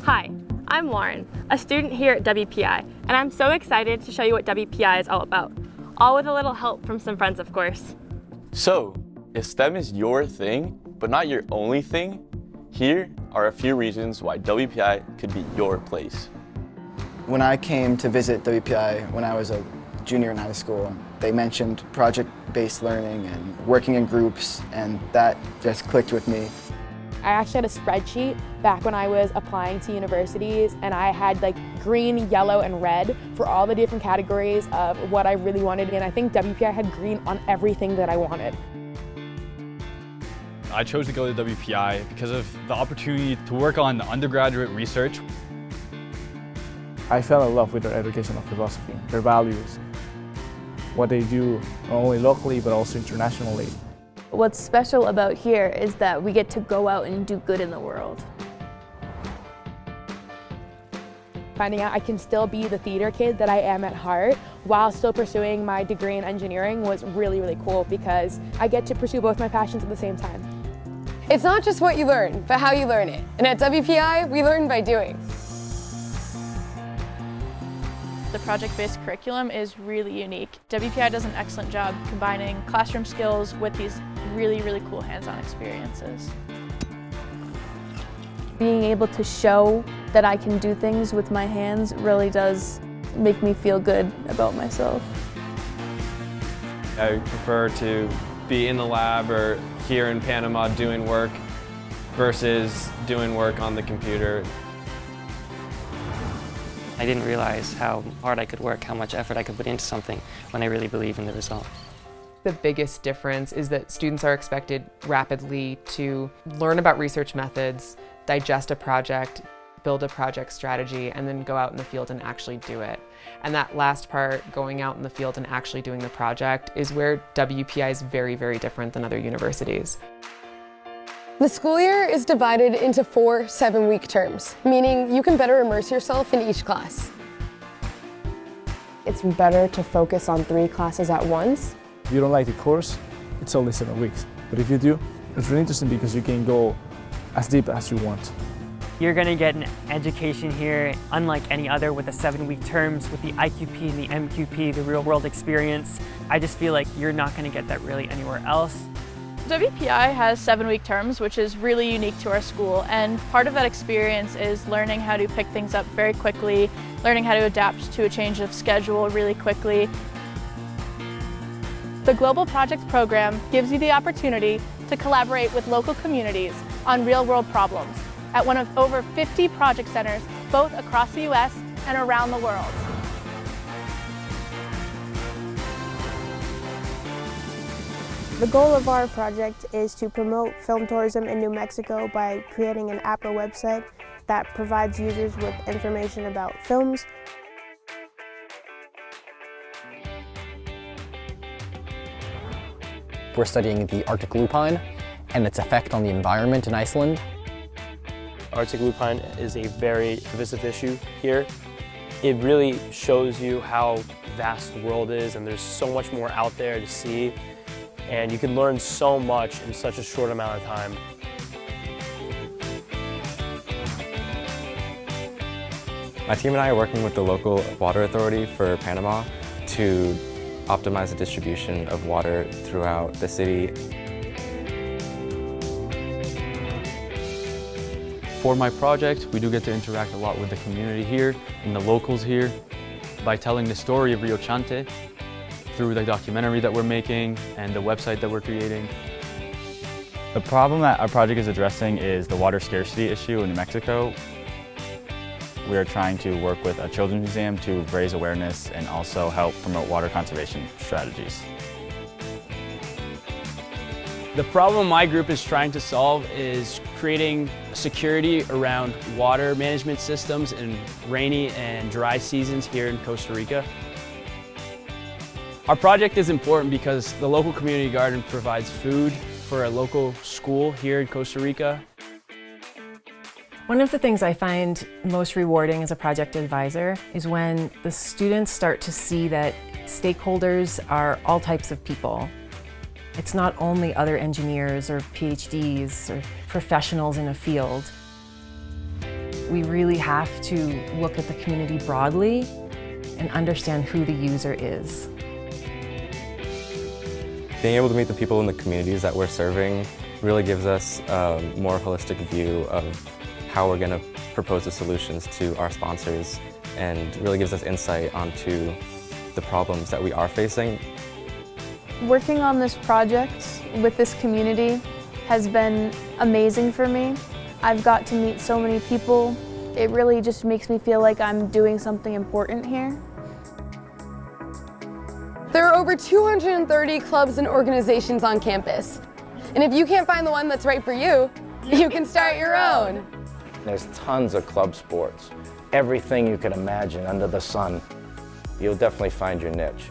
Hi, I'm Lauren, a student here at WPI, and I'm so excited to show you what WPI is all about. All with a little help from some friends, of course. So, if STEM is your thing, but not your only thing, here are a few reasons why WPI could be your place. When I came to visit WPI when I was a junior in high school, they mentioned project-based learning and working in groups, and that just clicked with me. I actually had a spreadsheet back when I was applying to universities, and I had like green, yellow, and red for all the different categories of what I really wanted, and I think WPI had green on everything that I wanted. I chose to go to WPI because of the opportunity to work on undergraduate research. I fell in love with their educational philosophy, their values, what they do not only locally but also internationally. What's special about here is that we get to go out and do good in the world. Finding out I can still be the theater kid that I am at heart while still pursuing my degree in engineering was really, really cool because I get to pursue both my passions at the same time. It's not just what you learn, but how you learn it. And at WPI, we learn by doing. The project-based curriculum is really unique. WPI does an excellent job combining classroom skills with these really, really cool hands-on experiences. Being able to show that I can do things with my hands really does make me feel good about myself. I prefer to be in the lab or here in Panama doing work versus doing work on the computer. I didn't realize how hard I could work, how much effort I could put into something when I really believe in the result. The biggest difference is that students are expected rapidly to learn about research methods, digest a project, build a project strategy, and then go out in the field and actually do it. And that last part, going out in the field and actually doing the project, is where WPI is very, very different than other universities. The school year is divided into 4 7-week terms, meaning you can better immerse yourself in each class. It's better to focus on 3 classes at once. If you don't like the course, it's only 7 weeks. But if you do, it's really interesting because you can go as deep as you want. You're going to get an education here unlike any other with the 7-week terms, with the IQP and the MQP, the real world experience. I just feel like you're not going to get that really anywhere else. WPI has 7-week terms, which is really unique to our school, and part of that experience is learning how to pick things up very quickly, learning how to adapt to a change of schedule really quickly. The Global Projects program gives you the opportunity to collaborate with local communities on real-world problems at one of over 50 project centers, both across the US and around the world. The goal of our project is to promote film tourism in New Mexico by creating an app or website that provides users with information about films. We're studying the Arctic lupine and its effect on the environment in Iceland. Arctic lupine is a very divisive issue here. It really shows you how vast the world is, and there's so much more out there to see, and you can learn so much in such a short amount of time. My team and I are working with the local water authority for Panama to optimize the distribution of water throughout the city. For my project, we do get to interact a lot with the community here and the locals here by telling the story of Rio Chante through the documentary that we're making and the website that we're creating. The problem that our project is addressing is the water scarcity issue in New Mexico. We are trying to work with a children's museum to raise awareness and also help promote water conservation strategies. The problem my group is trying to solve is creating security around water management systems in rainy and dry seasons here in Costa Rica. Our project is important because the local community garden provides food for a local school here in Costa Rica. One of the things I find most rewarding as a project advisor is when the students start to see that stakeholders are all types of people. It's not only other engineers or PhDs or professionals in a field. we really have to look at the community broadly and understand who the user is. Being able to meet the people in the communities that we're serving really gives us a more holistic view of how we're going to propose the solutions to our sponsors, and really gives us insight onto the problems that we are facing. Working on this project with this community has been amazing for me. I've got to meet so many people. It really just makes me feel like I'm doing something important here. There are over 230 clubs and organizations on campus. And if you can't find the one that's right for you, you can start your own. There's tons of club sports. Everything you can imagine under the sun. You'll definitely find your niche.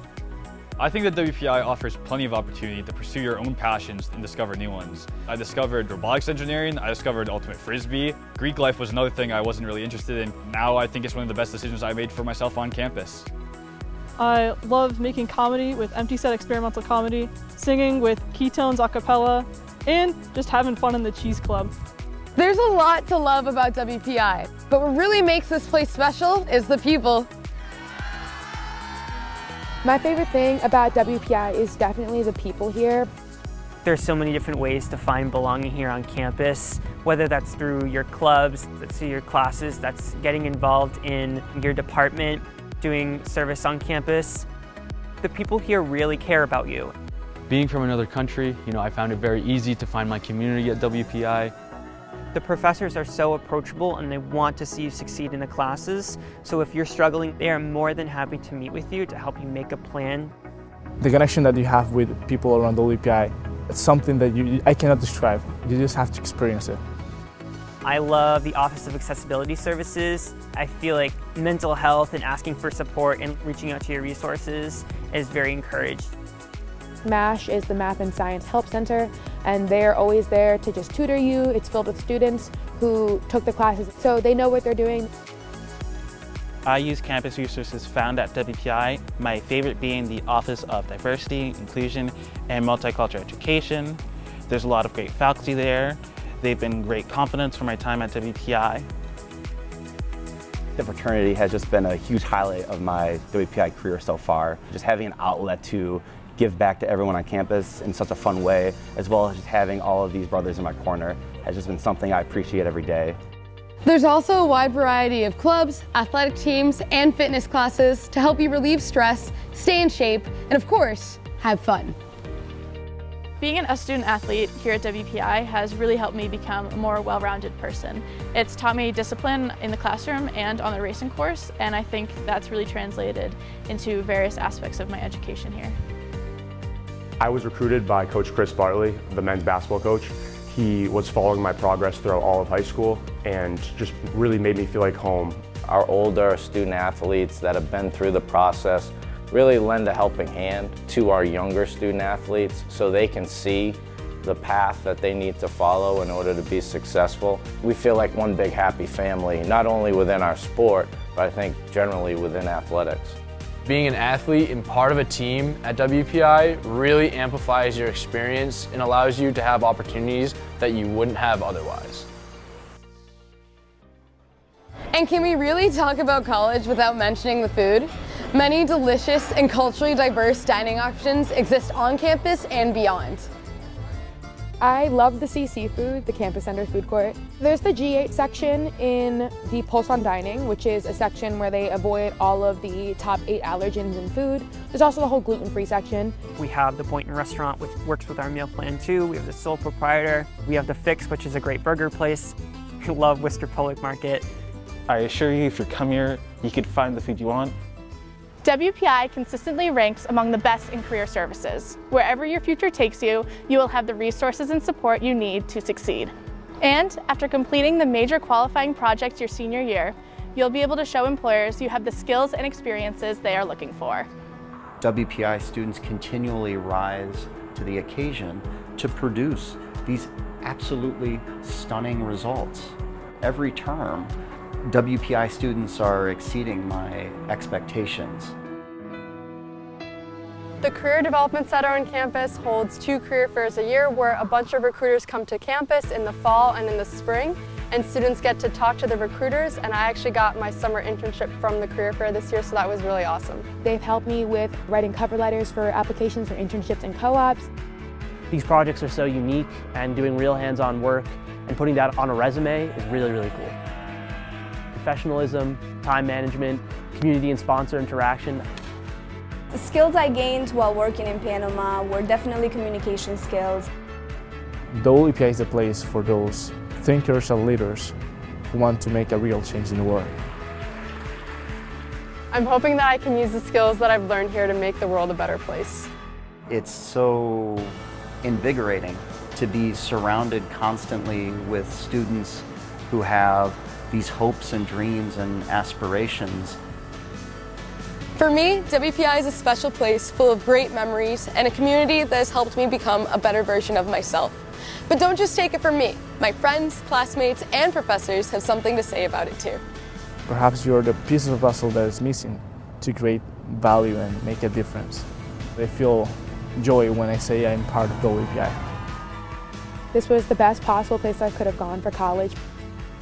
I think that WPI offers plenty of opportunity to pursue your own passions and discover new ones. I discovered robotics engineering, I discovered ultimate frisbee. Greek life was another thing I wasn't really interested in. Now I think it's one of the best decisions I made for myself on campus. I love making comedy with empty set experimental comedy, singing with ketones a cappella, and just having fun in the cheese club. There's a lot to love about WPI, but what really makes this place special is the people. My favorite thing about WPI is definitely the people here. There's so many different ways to find belonging here on campus, whether that's through your clubs, that's through your classes, that's getting involved in your department, doing service on campus. The people here really care about you. Being from another country, I found it very easy to find my community at WPI. The professors are so approachable and they want to see you succeed in the classes. So if you're struggling, they are more than happy to meet with you to help you make a plan. The connection that you have with people around WPI, it's something that I cannot describe. You just have to experience it. I love the Office of Accessibility Services. I feel like mental health and asking for support and reaching out to your resources is very encouraged. MASH is the Math and Science Help Center, and they're always there to just tutor you. It's filled with students who took the classes, so they know what they're doing. I use campus resources found at WPI, my favorite being the Office of Diversity, Inclusion, and Multicultural Education. There's a lot of great faculty there. They've been great confidants for my time at WPI. The fraternity has just been a huge highlight of my WPI career so far. Just having an outlet to give back to everyone on campus in such a fun way, as well as just having all of these brothers in my corner, has just been something I appreciate every day. There's also a wide variety of clubs, athletic teams, and fitness classes to help you relieve stress, stay in shape, and of course, have fun. Being a student athlete here at WPI has really helped me become a more well-rounded person. It's taught me discipline in the classroom and on the racing course, and I think that's really translated into various aspects of my education here. I was recruited by Coach Chris Bartley, the men's basketball coach. He was following my progress throughout all of high school and just really made me feel like home. Our older student athletes that have been through the process really lend a helping hand to our younger student athletes so they can see the path that they need to follow in order to be successful. We feel like one big happy family, not only within our sport, but I think generally within athletics. Being an athlete and part of a team at WPI really amplifies your experience and allows you to have opportunities that you wouldn't have otherwise. And can we really talk about college without mentioning the food? Many delicious and culturally diverse dining options exist on campus and beyond. I love the Sea Seafood, the Campus Center food court. There's the G8 section in the Pulse on Dining, which is a section where they avoid all of the top 8 allergens in food. There's also the whole gluten-free section. We have the Boynton Restaurant, which works with our meal plan too. We have the Sole Proprietor. We have the Fix, which is a great burger place. We love Worcester Public Market. I assure you, if you come here, you can find the food you want. WPI consistently ranks among the best in career services. Wherever your future takes you, you will have the resources and support you need to succeed. And after completing the major qualifying projects your senior year, you'll be able to show employers you have the skills and experiences they are looking for. WPI students continually rise to the occasion to produce these absolutely stunning results. Every term, WPI students are exceeding my expectations. The Career Development Center on campus holds 2 career fairs a year where a bunch of recruiters come to campus in the fall and in the spring and students get to talk to the recruiters, and I actually got my summer internship from the career fair this year, so that was really awesome. They've helped me with writing cover letters for applications for internships and co-ops. These projects are so unique, and doing real hands-on work and putting that on a resume is really, really cool. Professionalism, time management, community and sponsor interaction. The skills I gained while working in Panama were definitely communication skills. WPI is a place for those thinkers and leaders who want to make a real change in the world. I'm hoping that I can use the skills that I've learned here to make the world a better place. It's so invigorating to be surrounded constantly with students who have these hopes and dreams and aspirations. For me, WPI is a special place full of great memories and a community that has helped me become a better version of myself. But don't just take it from me. My friends, classmates, and professors have something to say about it too. Perhaps you're the piece of puzzle that is missing to create value and make a difference. I feel joy when I say I'm part of WPI. This was the best possible place I could have gone for college.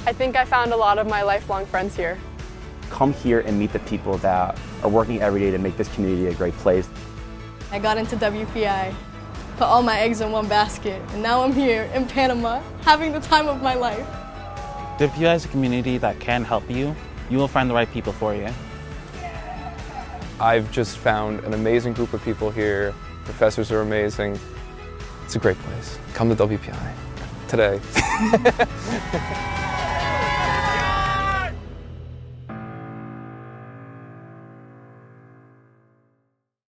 I think I found a lot of my lifelong friends here. Come here and meet the people that are working every day to make this community a great place. I got into WPI, put all my eggs in one basket, and now I'm here in Panama, having the time of my life. WPI is a community that can help you. You will find the right people for you. I've just found an amazing group of people here. Professors are amazing. It's a great place. Come to WPI today.